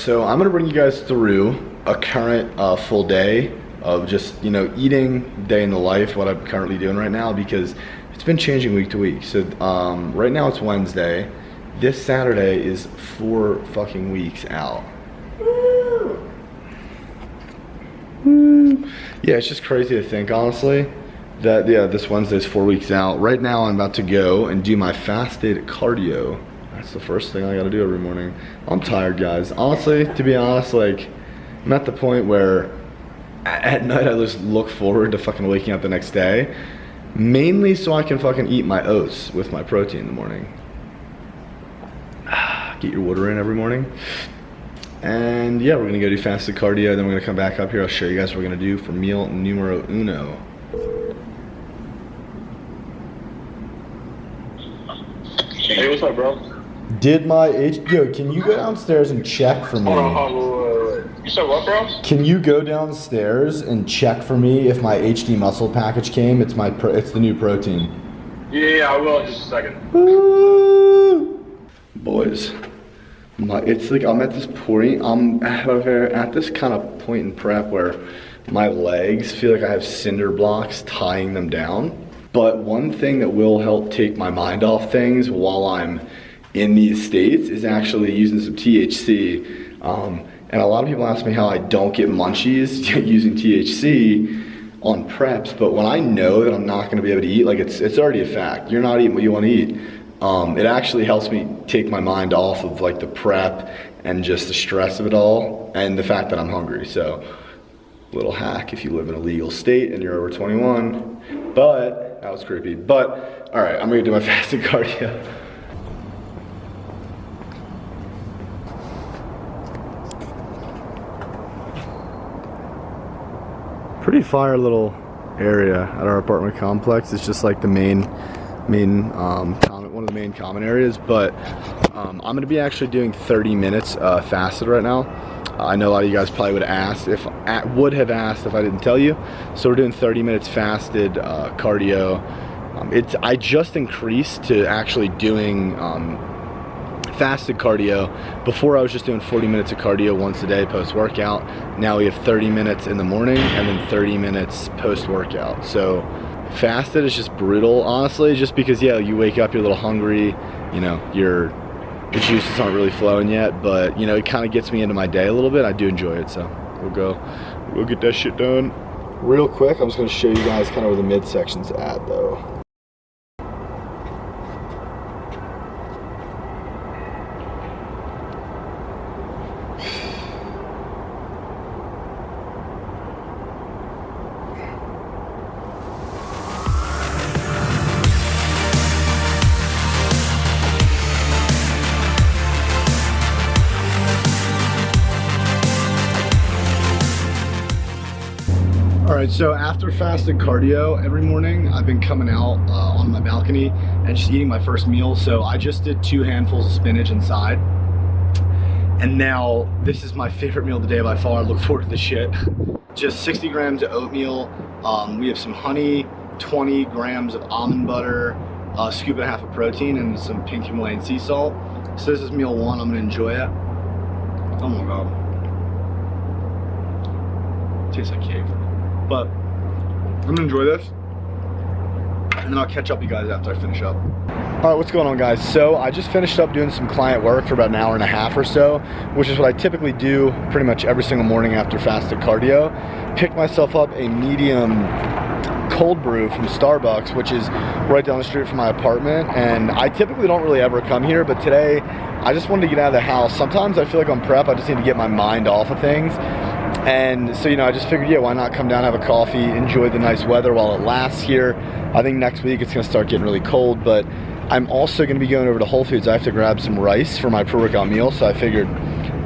so I'm gonna bring you guys through a current full day of just, you know, eating, day in the life, what I'm currently doing right now, because it's been changing week to week. So right now it's Wednesday. This Saturday is 4 fucking weeks out. Yeah, it's just crazy to think, honestly, that this Wednesday's 4 weeks out. Right now I'm about to go and do my fasted cardio. That's the first thing I gotta do every morning. I'm tired, guys. Honestly, to be honest, like, I'm at the point where at night I just look forward to fucking waking up the next day, mainly so I can fucking eat my oats with my protein in the morning. Get your water in every morning. And yeah, we're gonna go do fasted cardio, then we're gonna come back up here. I'll show you guys what we're gonna do for meal numero uno. Hey, what's up, bro? Did my yo, can you go downstairs and check for me? Hold on. You said what, bro? Can you go downstairs and check for me if my HD muscle package came? It's the new protein. Yeah, I will in just a second. Woo! Boys, it's like I'm at this point. I'm at this kind of point in prep where my legs feel like I have cinder blocks tying them down. But one thing that will help take my mind off things while I'm in these states is actually using some THC. And a lot of people ask me how I don't get munchies using THC on preps, but when I know that I'm not gonna be able to eat, like it's already a fact. You're not eating what you wanna eat. It actually helps me take my mind off of like the prep and just the stress of it all and the fact that I'm hungry. So, little hack if you live in a legal state and you're over 21, but that was creepy. But all right, I'm gonna do my fasted cardio. Pretty fire little area at our apartment complex. It's just like the one of the main common areas, but I'm gonna be actually doing 30 minutes fasted right now. I know a lot of you guys probably would have asked if I didn't tell you. So we're doing 30 minutes fasted cardio. I just increased to actually doing fasted cardio. Before I was just doing 40 minutes of cardio once a day post-workout. Now we have 30 minutes in the morning and then 30 minutes post-workout. So fasted is just brutal, honestly, just because, yeah, you wake up, you're a little hungry, you know, the juices aren't really flowing yet, but, you know, it kind of gets me into my day a little bit. I do enjoy it, so we'll get that shit done. Real quick, I'm just gonna show you guys kind of where the midsection's at, though. Alright, so after fasted cardio every morning, I've been coming out on my balcony and just eating my first meal. So I just did 2 handfuls of spinach inside. And now this is my favorite meal of the day by far. I look forward to this shit. Just 60 grams of oatmeal. We have some honey, 20 grams of almond butter, a scoop and a half of protein, and some pink Himalayan sea salt. So this is meal 1. I'm gonna enjoy it. Oh my god. Tastes like cake. But I'm gonna enjoy this, and then I'll catch up with you guys after I finish up. All right, what's going on, guys? So I just finished up doing some client work for about an hour and a half or so, which is what I typically do pretty much every single morning after fasted cardio. Picked myself up a medium cold brew from Starbucks, which is right down the street from my apartment, and I typically don't really ever come here, but today I just wanted to get out of the house. Sometimes I feel like on prep I just need to get my mind off of things. And so, you know, I just figured, yeah, why not come down, have a coffee, enjoy the nice weather while it lasts here. I think next week it's gonna start getting really cold, but I'm also gonna be going over to Whole Foods. I have to grab some rice for my pre-workout meal, so I figured,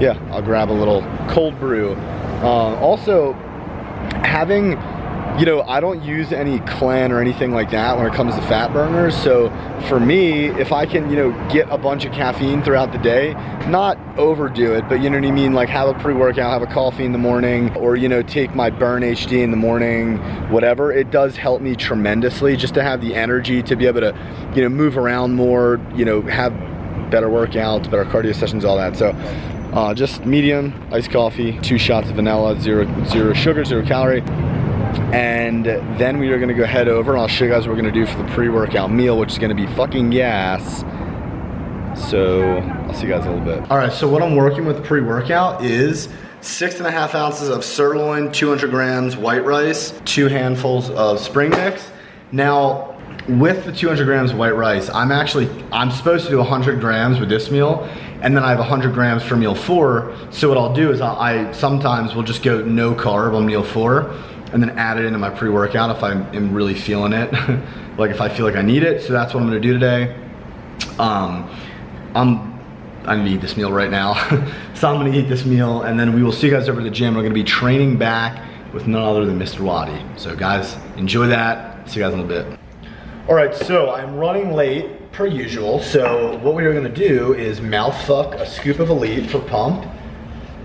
yeah, I'll grab a little cold brew. Also, having, you know, I don't use any clan or anything like that when it comes to fat burners. So for me, if I can, you know, get a bunch of caffeine throughout the day, not overdo it, but you know what I mean? Like have a pre-workout, have a coffee in the morning, or, you know, take my Burn HD in the morning, whatever. It does help me tremendously just to have the energy to be able to, you know, move around more, you know, have better workouts, better cardio sessions, all that. So Just medium iced coffee, 2 shots of vanilla, zero sugar, 0 calorie. And then we are gonna go head over and I'll show you guys what we're gonna do for the pre-workout meal, which is gonna be fucking gas. So I'll see you guys in a little bit. All right, so what I'm working with pre-workout is 6.5 ounces of sirloin, 200 grams white rice, 2 handfuls of spring mix. Now, with the 200 grams of white rice, I'm supposed to do 100 grams with this meal, and then I have 100 grams for meal 4. So what I'll do is I sometimes will just go no carb on meal 4, and then add it into my pre-workout if I am really feeling it, like if I feel like I need it. So that's what I'm gonna do today. I need to eat this meal right now. So I'm gonna eat this meal, and then we will see you guys over at the gym. We're gonna be training back with none other than Mr. Waddy. So guys, enjoy that. See you guys in a bit. All right, so I'm running late per usual. So what we are gonna do is mouth fuck a scoop of Elite for pump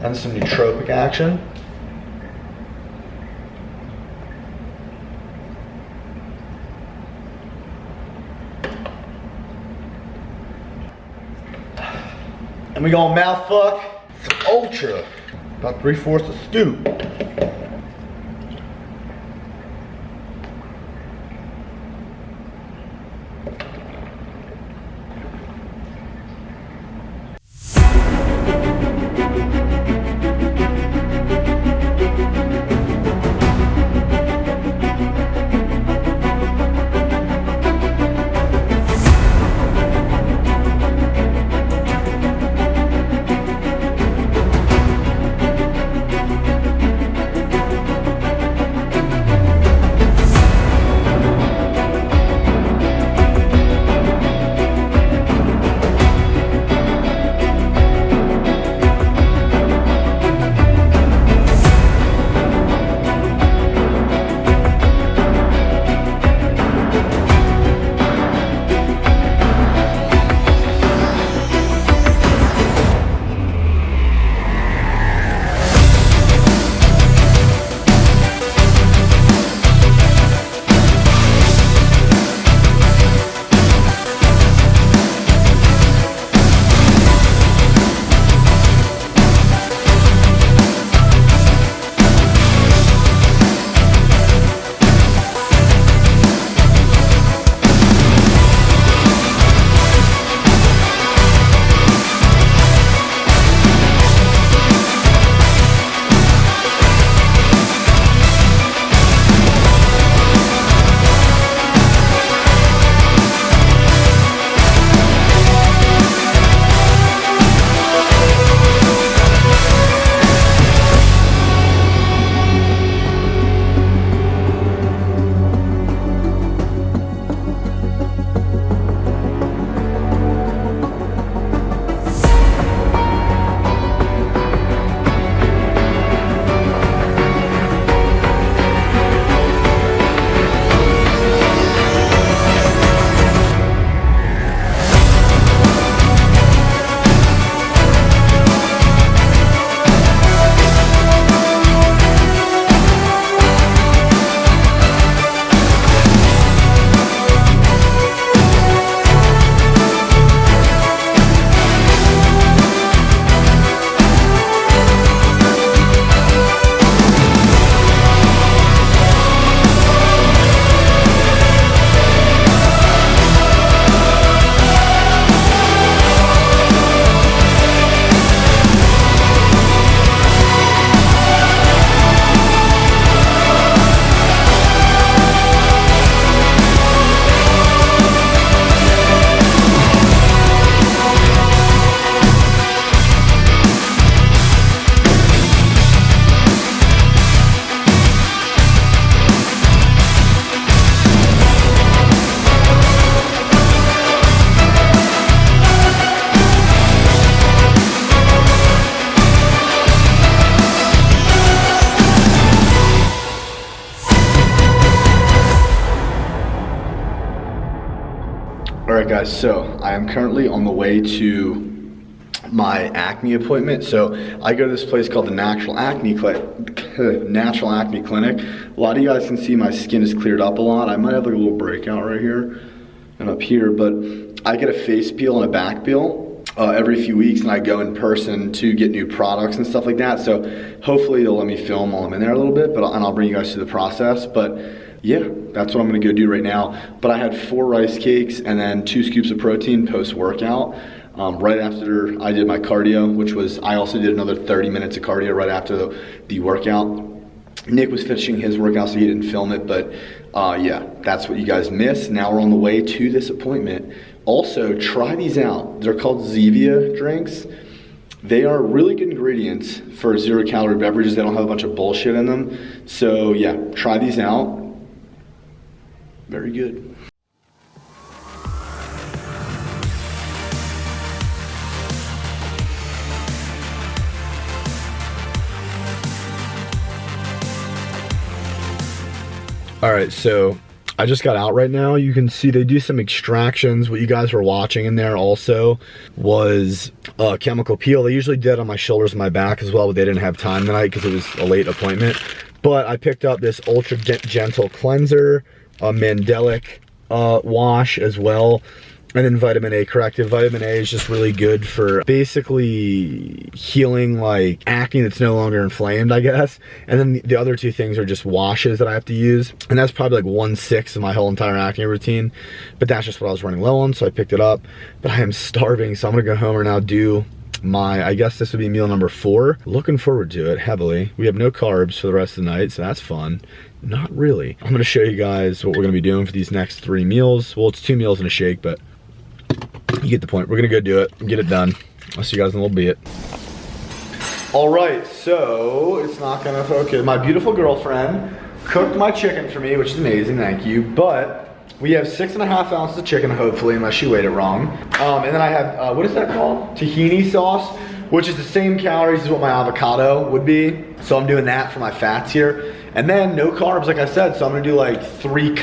and some nootropic action. And we gonna mouth fuck some Ultra, about 3/4 a scoop. Alright guys, so I am currently on the way to my acne appointment. So I go to this place called the Natural Acne Clinic. A lot of you guys can see my skin is cleared up a lot. I might have like a little breakout right here and up here, but I get a face peel and a back peel. every few weeks, and I go in person to get new products and stuff like that. So hopefully they'll let me film while I'm in there a little bit, and I'll bring you guys through the process. But yeah, that's what I'm gonna go do right now. But I had 4 rice cakes and then 2 scoops of protein post-workout. Right after I did my cardio, which was, I also did another 30 minutes of cardio right after the workout. Nick was finishing his workout, so he didn't film it, but yeah, that's what you guys missed. Now we're on the way to this appointment. Also, try these out. They're called Zevia drinks. They are really good ingredients for 0-calorie beverages. They don't have a bunch of bullshit in them. So yeah, try these out. Very good. All right, so I just got out right now. You can see they do some extractions. What you guys were watching in there also was chemical peel. They usually did on my shoulders and my back as well, but they didn't have time tonight because it was a late appointment. But I picked up this ultra gentle cleanser, a Mandelic wash as well, and then vitamin A corrective. Vitamin A is just really good for basically healing like acne that's no longer inflamed, I guess. And then the other 2 things are just washes that I have to use. And that's probably like 1/6 of my whole entire acne routine. But that's just what I was running low on, so I picked it up. But I am starving, so I'm gonna go home and now do my, I guess this would be meal number 4. Looking forward to it heavily. We have no carbs for the rest of the night, so that's fun. Not really. I'm gonna show you guys what we're gonna be doing for these next 3 meals. Well, it's 2 meals and a shake, but you get the point. We're gonna go do it and get it done. I'll see you guys in a little bit. All right, so it's not gonna focus. My beautiful girlfriend cooked my chicken for me, which is amazing, thank you. But we have 6.5 ounces of chicken, hopefully, unless she weighed it wrong. And then I have, what is that called? Tahini sauce, which is the same calories as what my avocado would be. So I'm doing that for my fats here. And then no carbs, like I said, so I'm gonna do like 3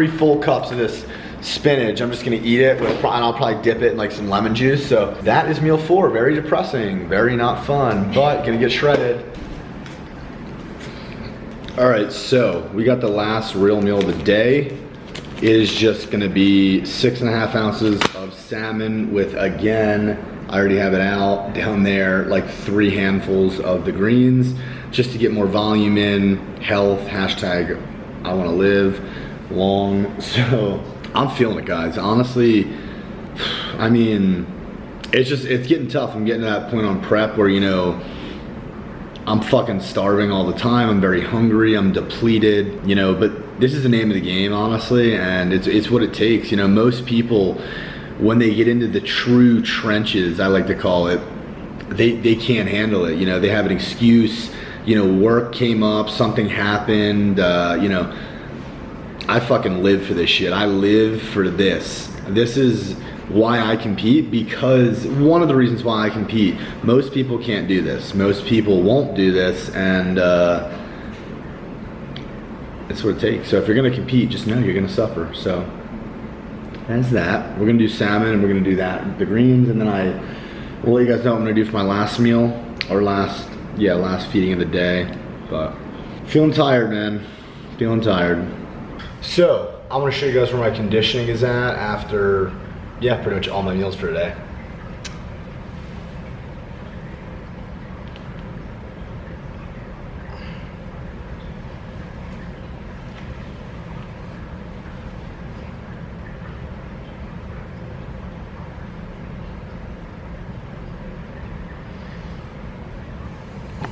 full cups of this spinach. I'm just gonna eat it with, and I'll probably dip it in like some lemon juice. So that is meal 4. Very depressing, very not fun, but gonna get shredded. All right, so we got the last real meal of the day. It is just gonna be 6.5 ounces of salmon with, again, I already have it out down there, like 3 handfuls of the greens, just to get more volume in, health, hashtag I wanna live long. So I'm feeling it, guys. Honestly, I mean, it's getting tough. I'm getting to that point on prep where, you know, I'm fucking starving all the time. I'm very hungry, I'm depleted, you know, but this is the name of the game, honestly, and it's what it takes. You know, most people, when they get into the true trenches, I like to call it, they can't handle it. You know, they have an excuse, you know, work came up, something happened, you know, I fucking live for this shit. I live for this. This is why I compete, because one of the reasons why I compete, most people can't do this. Most people won't do this, and it's what it takes. So if you're gonna compete, just know you're gonna suffer. So that's that. We're gonna do salmon, and we're gonna do that, the greens, and then I will let you guys know what I'm gonna do for my last meal, or last feeding of the day. But feeling tired, man. Feeling tired. So I'm gonna show you guys where my conditioning is at after, yeah, pretty much all my meals for today.